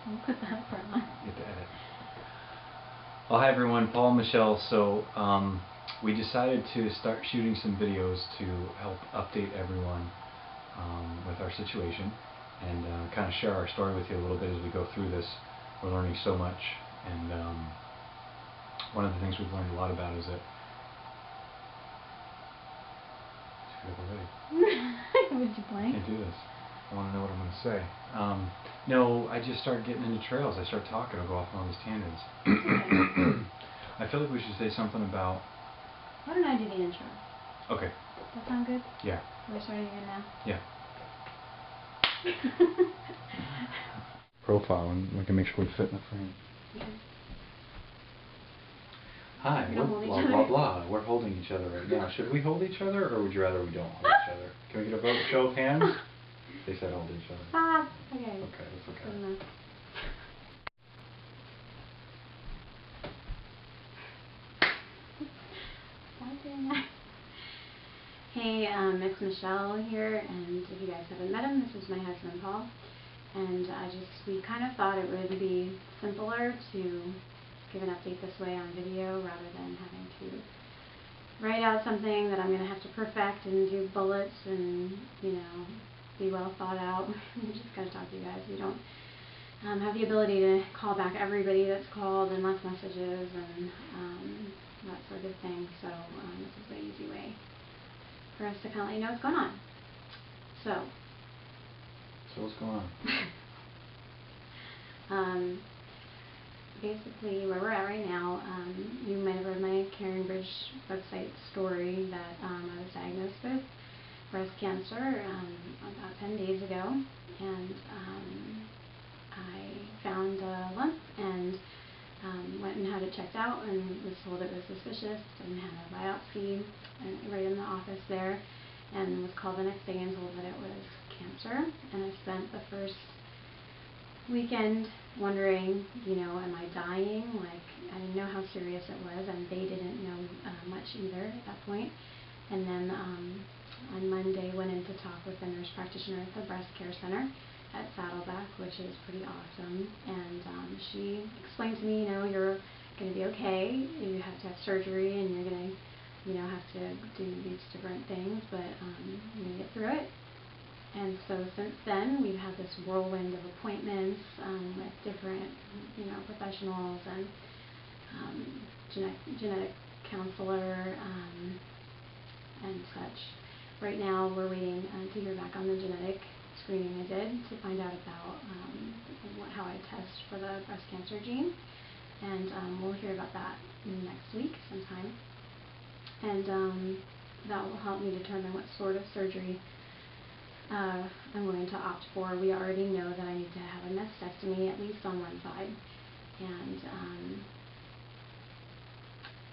I'll put that part on. Get to edit. Well, hi everyone, Paul and Michelle. So we decided to start shooting some videos to help update everyone with our situation and kind of share our story with you a little bit as we go through this. We're learning so much, and one of the things we've learned a lot about is that Would you play? I can't do this. I want to know what I'm going to say. No, I just start getting into trails. I start talking. I'll go off on all these tangents. I feel like we should say something about... Why don't I do the intro? Okay. That sound good? Yeah. We're starting again now? Yeah. Profile, and we can make sure we fit in the frame. Okay. Hi, we're blah, blah, blah. We're holding each other right now. Should we hold each other, or would you rather we don't hold each other? Can we get a vote, show of hands? They said hold each other. Ah, okay. Okay, that's okay. Good enough. Hey, it's Michelle here, and if you guys haven't met him, this is my husband Paul. And we kind of thought it would be simpler to give an update this way on video rather than having to write out something that I'm going to have to perfect and do bullets and, you know, be well thought out. We're just going to talk to you guys. We don't have the ability to call back everybody that's called and left messages and that sort of thing. So this is the easy way for us to kind of let you know what's going on. So what's going on? Basically, where we're at right now, you might have read my Karen Bridge website story that I was diagnosed with breast cancer about 10 days ago, and I found a lump and went and had it checked out and was told it was suspicious and had a biopsy right in the office there, and was called the next day and told that it was cancer. And I spent the first weekend wondering, you know, am I dying? Like, I didn't know how serious it was, and they didn't know much either at that point. And then on Monday went in to talk with the nurse practitioner at the breast care center at Saddleback, which is pretty awesome. And she explained to me, you know, you're going to be okay. You have to have surgery, and you're going to, you know, have to do these different things, but you're going to get through it. And so since then, we've had this whirlwind of appointments with different, you know, professionals and genetic counselor and such. Right now, we're waiting to hear back on the genetic screening I did to find out about how I test for the breast cancer gene. And we'll hear about that next week sometime. And that will help me determine what sort of surgery I'm going to opt for. We already know that I need to have a mastectomy, at least on one side, and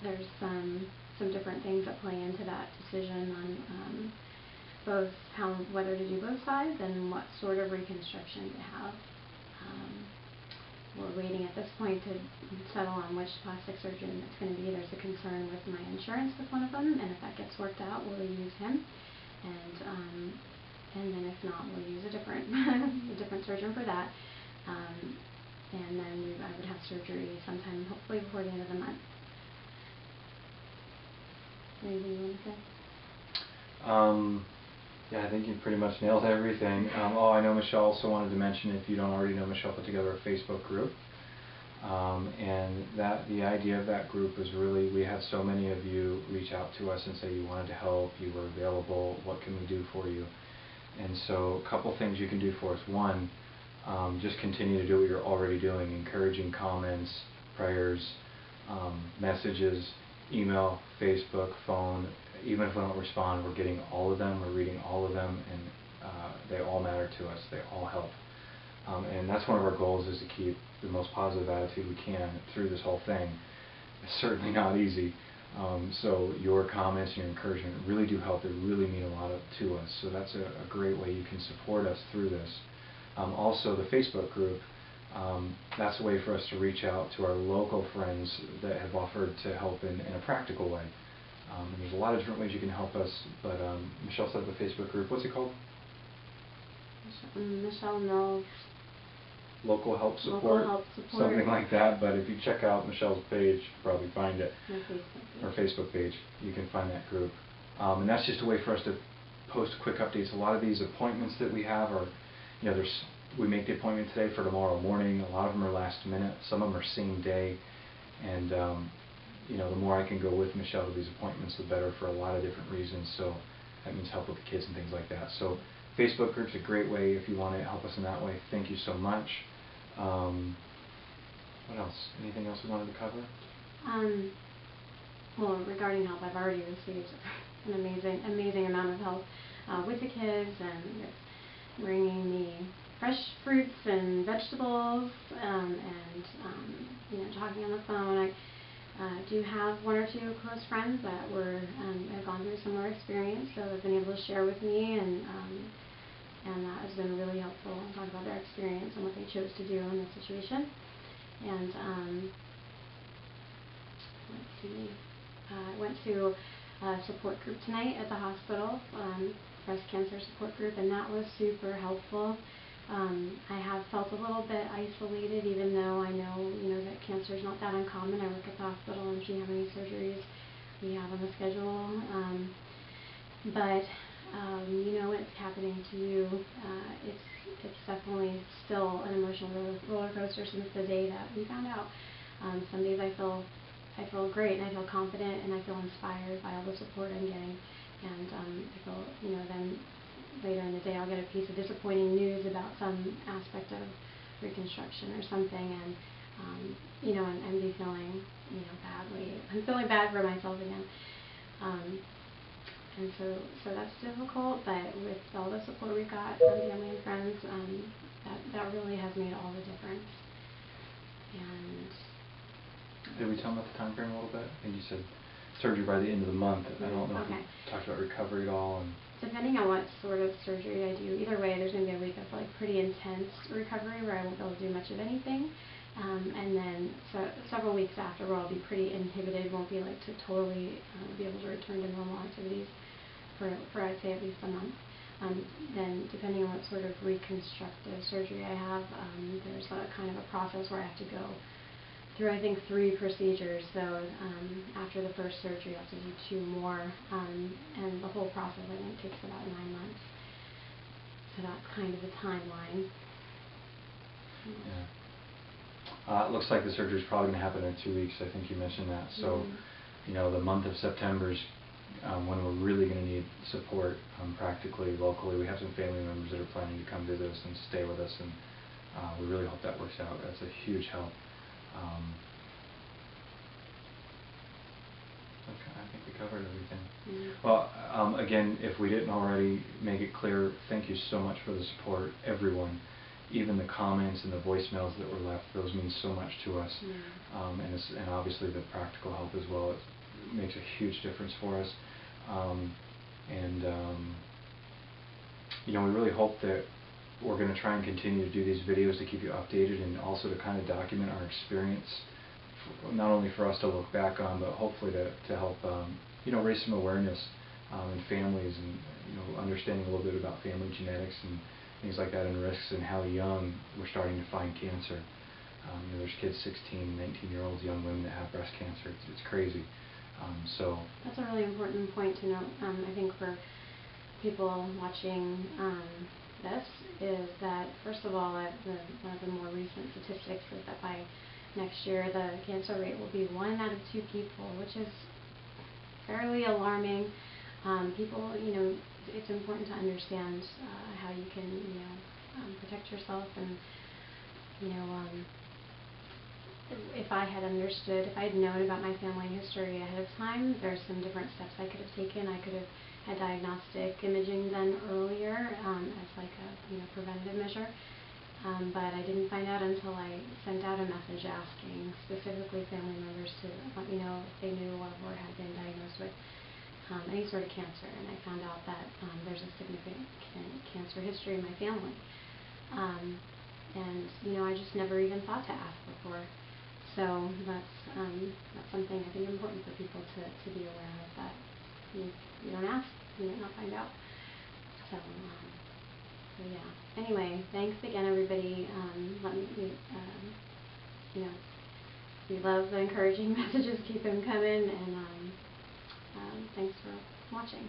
there's some different things that play into that decision on both whether to do both sides and what sort of reconstruction to have. We're waiting at this point to settle on which plastic surgeon it's going to be. There's a concern with my insurance with one of them, and if that gets worked out, we'll use him. And then if not, we'll use a different surgeon for that. And then I would have surgery sometime, hopefully before the end of the month. Anything you want to say? Yeah, I think you pretty much nailed everything. I know Michelle also wanted to mention, if you don't already know, Michelle put together a Facebook group. And the idea of that group is really, we had so many of you reach out to us and say you wanted to help, you were available, what can we do for you? And so a couple things you can do for us. One, just continue to do what you're already doing, encouraging comments, prayers, messages, email, Facebook, phone. Even if we don't respond, we're getting all of them, we're reading all of them, and they all matter to us, they all help. And that's one of our goals, is to keep the most positive attitude we can through this whole thing. It's certainly not easy. So your comments and your encouragement really do help. They really mean a lot to us. So that's a great way you can support us through this. Also, the Facebook group, that's a way for us to reach out to our local friends that have offered to help in a practical way. And there's a lot of different ways you can help us, but Michelle set up a Facebook group. What's it called? Michelle Mills. local help support, Local help support. something like that. But if you check out Michelle's page, you'll probably find it. My Facebook page. Or Facebook page, you can find that group. And that's just a way for us to post quick updates. A lot of these appointments that we have are, we make the appointment today for tomorrow morning. A lot of them are last minute. Some of them are same day. And the more I can go with Michelle to these appointments, the better for a lot of different reasons. So that means help with the kids and things like that. So Facebook group's a great way if you want to help us in that way. Thank you so much. What else? Anything else we wanted to cover? Well, regarding help, I've already received an amazing amount of help with the kids and with bringing me fresh fruits and vegetables and talking on the phone. I do have one or two close friends that have gone through a similar experience, so they've been able to share with me, and that has been really helpful. Talk about their experience and what they chose to do in the situation. And let's see, I went to a support group tonight at the hospital, breast cancer support group, and that was super helpful. I have felt a little bit isolated, even though I know that cancer is not that uncommon. I work at the hospital and see how many surgeries we have on the schedule. But when it's happening to you, it's definitely still an emotional roller coaster since the day that we found out. Some days I feel great and I feel confident and I feel inspired by all the support I'm getting, and I feel then later in the day I'll get a piece of disappointing news about some aspect of reconstruction or something, and and be feeling badly. I'm feeling bad for myself again. And so that's difficult, but with all the support we've got from family and friends, that really has made all the difference. And did we tell them about the time frame a little bit? I think you said surgery by the end of the month. I don't know if we talked about recovery at all. Depending on what sort of surgery I do, either way, there's going to be a week of pretty intense recovery where I won't be able to do much of anything. And then several weeks after where I'll be pretty inhibited, won't be to totally be able to return to normal activities for I'd say at least a month. Then depending on what sort of reconstructive surgery I have, there's a kind of a process where I have to go through, I think, 3 procedures. So after the first surgery, I have to do 2 more, and the whole process I think takes about 9 months. So that's kind of the timeline. Yeah. It looks like the surgery is probably going to happen in 2 weeks. I think you mentioned that. So, the month of September is when we're really going to need support practically locally. We have some family members that are planning to come visit us and stay with us, and we really hope that works out. That's a huge help. Okay, I think we covered everything. Well, again, if we didn't already make it clear, thank you so much for the support, everyone. Even the comments and the voicemails that were left, those mean so much to us. And obviously the practical help as well. It makes a huge difference for us. We really hope that we're going to try and continue to do these videos to keep you updated, and also to kind of document our experience, not only for us to look back on, but hopefully to help raise some awareness in families, and understanding a little bit about family genetics and things like that, and risks, and how young we're starting to find cancer. There's kids 16, 19-year-olds, young women that have breast cancer. It's crazy. So that's a really important point to note. I think for people watching this, is that first of all, one of the more recent statistics is that by next year the cancer rate will be 1 out of 2 people, which is fairly alarming. People, it's important to understand how you can, protect yourself, and if I had understood, if I had known about my family history ahead of time, there's some different steps I could have taken. I could have had diagnostic imaging done earlier as a preventative measure, but I didn't find out until I sent out a message asking specifically family members to let me know if they knew of or had been diagnosed with any sort of cancer, and I found out that there's a significant cancer history in my family, and I just never even thought to ask before. So that's something I think important for people to be aware of, that you don't ask, you might not find out. So So yeah. Anyway, thanks again, everybody. Let me, you know, we love the encouraging messages. Keep them coming, and thanks for watching.